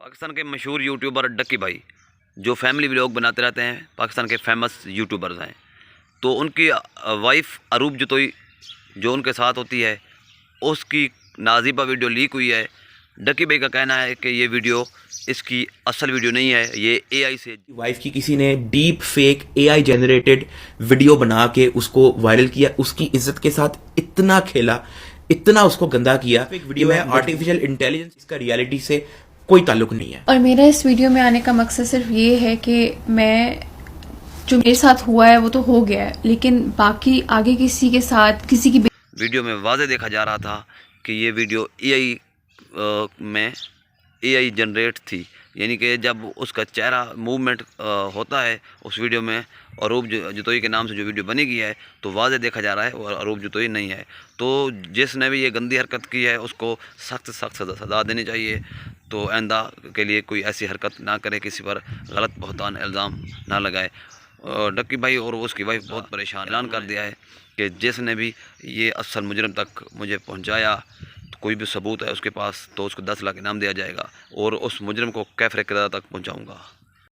پاکستان کے مشہور یوٹیوبر ڈکی بھائی جو فیملی ولاگ بناتے رہتے ہیں، پاکستان کے فیمس یوٹیوبرز ہیں، تو ان کی وائف اروب جتوئی جو ان کے ساتھ ہوتی ہے، اس کی نازیبہ ویڈیو لیک ہوئی ہے۔ ڈکی بھائی کا کہنا ہے کہ یہ ویڈیو اس کی اصل ویڈیو نہیں ہے، یہ اے آئی سے وائف کی کسی نے ڈیپ فیک اے آئی جنریٹڈ ویڈیو بنا کے اس کو وائرل کیا، اس کی عزت کے ساتھ اتنا کھیلا، اتنا اس کو گندا کیا۔ ویڈیو ہے آرٹیفیشل انٹیلیجنس، اس کا ریالٹی سے کوئی تعلق نہیں ہے۔ اور میرا اس ویڈیو میں آنے کا مقصد صرف یہ ہے کہ میں جو میرے ساتھ ہوا ہے وہ تو ہو گیا ہے، لیکن باقی آگے کسی کے ساتھ کسی کی ویڈیو میں واضح دیکھا جا رہا تھا کہ یہ ویڈیو اے آئی جنریٹ تھی، یعنی کہ جب اس کا چہرہ موومنٹ ہوتا ہے اس ویڈیو میں، اروب جتوئی کے نام سے جو ویڈیو بنی گئی ہے، تو واضح دیکھا جا رہا ہے اور اروب جتوئی نہیں ہے۔ تو جس نے بھی یہ گندی حرکت کی ہے اس کو سخت سزا دینی چاہیے، تو آئندہ کے لیے کوئی ایسی حرکت نہ کرے، کسی پر غلط بہتان الزام نہ لگائے۔ ڈکی بھائی اور اس کی وائف بہت پریشان، اعلان کر دیا ہے کہ جس نے بھی یہ اصل مجرم تک مجھے پہنچایا، کوئی بھی ثبوت ہے اس کے پاس، تو اس کو 10 لاکھ انعام دیا جائے گا اور اس مجرم کو کیفر قرار تک پہنچاؤں گا۔